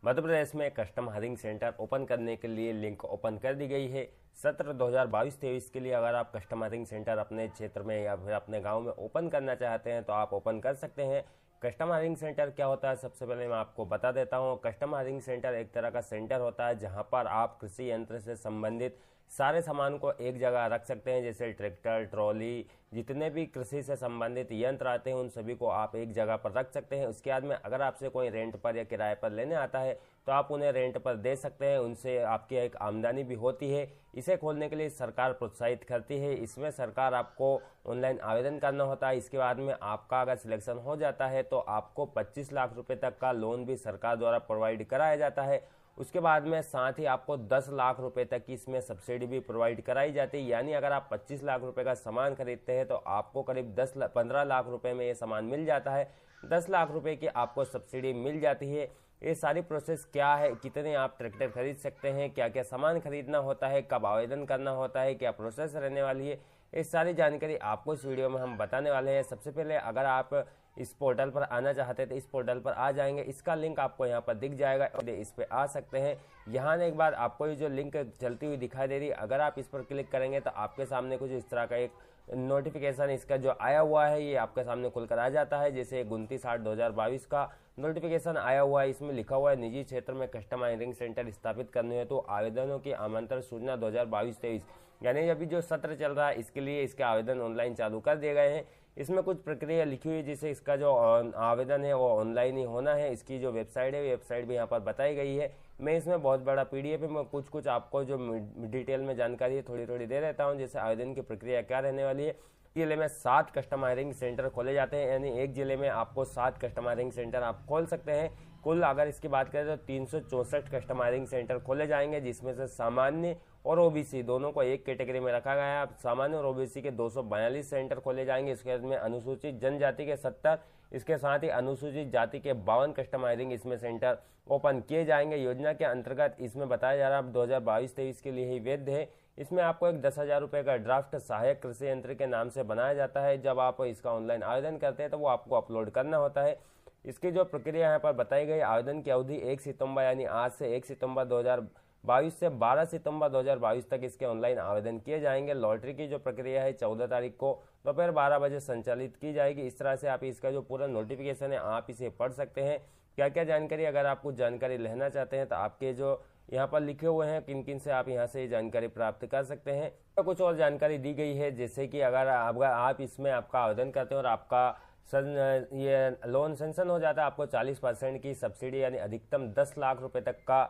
मध्य प्रदेश में custom hiring centre open करने के लिए लिंक ओपन कर दी गई है। सत्र 2022-23 के लिए अगर आप कस्टम हायरिंग सेंटर अपने क्षेत्र में या फिर अपने गांव में ओपन करना चाहते हैं तो आप ओपन कर सकते हैं। कस्टम हायरिंग सेंटर क्या होता है, सबसे पहले मैं आपको बता देता हूं। कस्टम हायरिंग सेंटर एक तरह का सेंटर होता है जहां पर आप कृषि यंत्र से संबंधित सारे सामान को एक जगह रख सकते हैं, जैसे ट्रैक्टर, ट्रॉली, जितने भी कृषि से संबंधित यंत्र आते हैं उन सभी को आप एक जगह पर रख सकते हैं। उसके बाद में अगर आपसे कोई रेंट पर या किराए पर लेने आता है तो आप उन्हें रेंट पर दे सकते हैं, उनसे आपकी एक आमदनी भी होती है। इसे खोलने के लिए सरकार प्रोत्साहित करती है। इसमें सरकार आपको ऑनलाइन आवेदन करना होता है। इसके बाद में आपका अगर सिलेक्शन हो जाता है तो आपको 25 लाख रुपए तक का लोन भी सरकार द्वारा प्रोवाइड कराया जाता है। उसके बाद में साथ ही आपको 10 लाख रुपए तक की इसमें सब्सिडी भी प्रोवाइड कराई जाती है। यानी अगर आप 25 लाख रुपए का सामान खरीदते हैं तो आपको करीब 15 लाख रुपए में ये सामान मिल जाता है। 10 लाख रुपए की आपको सब्सिडी मिल जाती है। ये सारी प्रोसेस क्या है, कितने आप ट्रैक्टर खरीद सकते हैं, क्या क्या सामान खरीदना होता है, कब आवेदन करना होता है, क्या प्रोसेस रहने वाली है, ये सारी जानकारी आपको इस वीडियो में हम बताने वाले हैं। सबसे पहले अगर आप इस पोर्टल पर आना चाहते हैं तो इस पोर्टल पर आ जाएंगे। इसका लिंक आपको यहाँ पर दिख जाएगा, इस पे आ सकते हैं। यहाँ एक बार आपको ये जो लिंक चलती हुई दिखाई दे रही है, अगर आप इस पर क्लिक करेंगे तो आपके सामने कुछ इस तरह का एक नोटिफिकेशन इसका जो आया हुआ है ये आपके सामने खुलकर आ जाता है। जैसे 29/8/2022 का नोटिफिकेशन आया हुआ है। इसमें लिखा हुआ है निजी क्षेत्र में कस्टम हायरिंग सेंटर स्थापित करने हेतु तो आवेदनों की आमंत्रण सूचना 2022-23, यानी अभी जो सत्र चल रहा है इसके लिए इसके आवेदन ऑनलाइन चालू कर दिए गए हैं। इसमें कुछ प्रक्रिया लिखी हुई है जिससे इसका जो आवेदन है वो ऑनलाइन ही होना है। इसकी जो वेबसाइट है वेबसाइट भी यहाँ पर बताई गई है। मैं इसमें बहुत बड़ा पीडीएफ है, मैं कुछ आपको जो डिटेल में जानकारी है थोड़ी थोड़ी दे देता हूँ। जैसे आवेदन की प्रक्रिया क्या रहने वाली है। जिले में 7 कस्टम हायरिंग सेंटर खोले जाते हैं, यानी एक जिले में आपको 7 कस्टम हायरिंग सेंटर आप खोल सकते हैं। कुल अगर इसकी बात करें तो 364 कस्टम हायरिंग सेंटर खोले जाएंगे, जिसमें से सामान्य और ओबीसी दोनों को एक कैटेगरी में रखा गया है। सामान्य और ओबीसी के 242 सेंटर खोले जाएंगे। इसके बाद में अनुसूचित जनजाति के 70, इसके साथ ही अनुसूचित जाति के 52 कस्टम हायरिंग इसमें सेंटर ओपन किए जाएंगे। योजना के अंतर्गत इसमें बताया जा रहा है 2022-23 के लिए ही वैध है। इसमें आपको एक 10,000 रुपए का ड्राफ्ट सहायक कृषि यंत्र के नाम से बनाया जाता है। जब आप इसका ऑनलाइन आवेदन करते हैं तो वो आपको अपलोड करना होता है। इसकी जो प्रक्रिया यहाँ पर बताई गई, आवेदन की अवधि 1 सितंबर यानी आज से 1 सितंबर 2022 से 12 सितंबर 2022 तक इसके ऑनलाइन आवेदन किए जाएंगे। लॉटरी की जो प्रक्रिया है 14 तारीख को दोपहर 12 बजे संचालित की जाएगी। इस तरह से आप इसका जो पूरा नोटिफिकेशन है आप इसे पढ़ सकते हैं। क्या क्या जानकारी, अगर आप कुछ जानकारी लेना चाहते हैं तो आपके जो यहाँ पर लिखे हुए हैं किन किन से आप यहाँ से जानकारी प्राप्त कर सकते हैं। तो कुछ और जानकारी दी गई है, जैसे कि अगर आप इसमें आपका आवेदन करते हैं और आपका ये लोन सेंक्शन हो जाता है, आपको 40% की सब्सिडी यानी अधिकतम 10 लाख रुपए तक का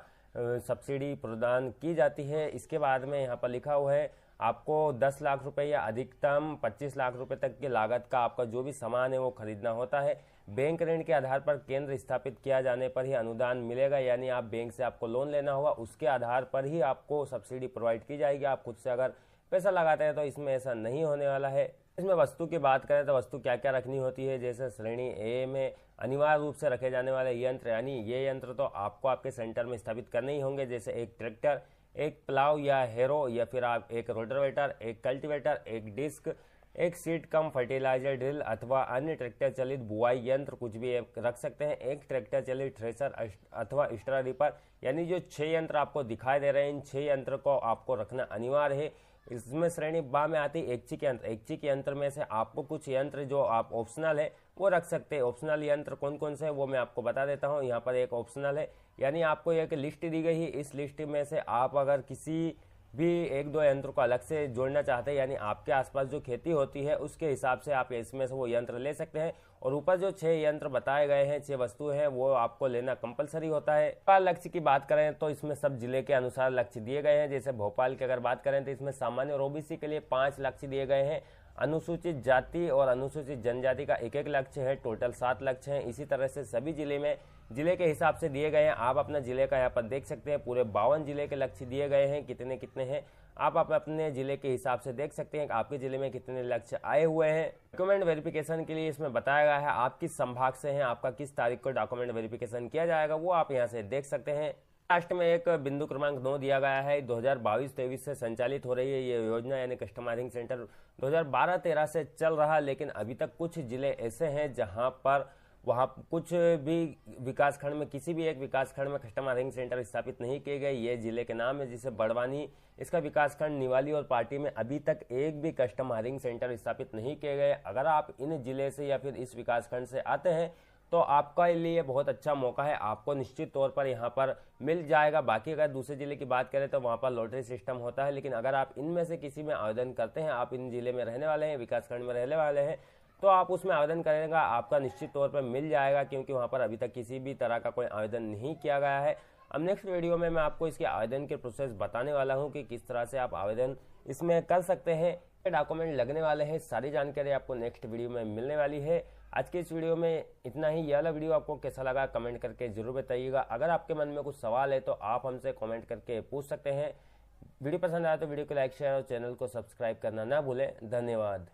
सब्सिडी प्रदान की जाती है। इसके बाद में यहाँ पर लिखा हुआ है आपको 10 लाख रुपए या अधिकतम 25 लाख रुपए तक की लागत का आपका जो भी सामान है वो खरीदना होता है। बैंक ऋण के आधार पर केंद्र स्थापित किया जाने पर ही अनुदान मिलेगा, यानी आप बैंक से आपको लोन लेना होगा, उसके आधार पर ही आपको सब्सिडी प्रोवाइड की जाएगी। आप खुद से अगर पैसा लगाते हैं तो इसमें ऐसा नहीं होने वाला है। इसमें वस्तु की बात करें तो वस्तु क्या क्या रखनी होती है, जैसे श्रेणी ए में अनिवार्य रूप से रखे जाने वाले यंत्र, यानी ये यंत्र तो आपको आपके सेंटर में स्थापित करने ही होंगे, जैसे एक ट्रैक्टर, एक प्लाव या हैरो, या फिर आप एक रोटावेटर, एक कल्टीवेटर, एक डिस्क, एक सीड कम फर्टिलाइजर ड्रिल अथवा अन्य ट्रैक्टर चलित बुआई यंत्र कुछ भी रख सकते हैं। एक ट्रैक्टर चलित थ्रेसर अथवा स्ट्रा रीपर, यानी जो 6 यंत्र आपको दिखाई दे रहे हैं इन 6 यंत्र को आपको रखना अनिवार्य है। इसमें श्रेणी बा में आती है ऐच्छिक यंत्र। ऐच्छिक यंत्र में से आपको कुछ यंत्र जो आप ऑप्शनल है वो रख सकते हैं। ऑप्शनल यंत्र कौन कौन से है वो मैं आपको बता देता हूँ। यहाँ पर एक ऑप्शनल है, यानी आपको एक लिस्ट दी गई है, इस लिस्ट में से आप अगर किसी भी 1-2 यंत्र को अलग से जोड़ना चाहते हैं, यानी आपके आसपास जो खेती होती है उसके हिसाब से आप इसमें से वो यंत्र ले सकते हैं। और ऊपर जो 6 यंत्र बताए गए हैं, 6 वस्तुएं हैं, वो आपको लेना कंपलसरी होता है। लक्ष्य की बात करें तो इसमें सब जिले के अनुसार लक्ष्य दिए गए हैं। जैसे भोपाल की अगर बात करें तो इसमें सामान्य और ओबीसी के लिए 5 लक्ष्य दिए गए हैं। अनुसूचित जाति और अनुसूचित जनजाति का 1-1 लक्ष्य है, टोटल 7 लक्ष्य हैं। इसी तरह से सभी जिले में जिले के हिसाब से दिए गए हैं। आप अपना जिले का यहाँ पर देख सकते हैं, पूरे 52 जिले के लक्ष्य दिए गए हैं। कितने कितने हैं आप अपने जिले के हिसाब से देख सकते हैं कि आपके जिले में कितने लक्ष्य आए हुए हैं। डॉक्यूमेंट वेरिफिकेशन के लिए इसमें बताया गया है आप किस संभाग से हैं, आपका किस तारीख को डॉक्यूमेंट वेरिफिकेशन किया जाएगा वो आप यहाँ से देख सकते हैं। लास्ट में एक बिंदु क्रमांक 9 दिया गया है। 2022-23 से संचालित हो रही है ये योजना, यानी कस्टम हायरिंग सेंटर 2012-13 से चल रहा है, लेकिन अभी तक कुछ जिले ऐसे हैं जहां पर वहाँ कुछ भी विकासखंड में, किसी भी एक विकासखंड में कस्टमर हायरिंग सेंटर स्थापित नहीं किए गए। ये जिले के नाम है, जिसे बड़वानी, इसका विकासखंड निवाली और पार्टी में अभी तक एक भी कस्टमर हायरिंग सेंटर स्थापित नहीं किए गए। अगर आप इन जिले से या फिर इस विकासखंड से आते हैं तो आपका लिए बहुत अच्छा मौका है, आपको निश्चित तौर पर यहाँ पर मिल जाएगा। बाकी अगर दूसरे जिले की बात करें तो वहाँ पर लॉटरी सिस्टम होता है, लेकिन अगर आप इनमें से किसी में आवेदन करते हैं, आप इन जिले में रहने वाले हैं, विकासखंड में रहने वाले हैं, तो आप उसमें आवेदन करेंगे, आपका निश्चित तौर पर मिल जाएगा, क्योंकि वहाँ पर अभी तक किसी भी तरह का कोई आवेदन नहीं किया गया है। अब नेक्स्ट वीडियो में मैं आपको इसके आवेदन के प्रोसेस बताने वाला हूँ कि किस तरह से आप आवेदन इसमें कर सकते हैं, डॉक्यूमेंट लगने वाले हैं, सारी जानकारी आपको नेक्स्ट वीडियो में मिलने वाली है। आज के इस वीडियो में इतना ही। यह वाला वीडियो आपको कैसा लगा कमेंट करके जरूर बताइएगा। अगर आपके मन में कुछ सवाल है तो आप हमसे कमेंट करके पूछ सकते हैं। वीडियो पसंद आया तो वीडियो को लाइक, शेयर और चैनल को सब्सक्राइब करना ना भूलें। धन्यवाद।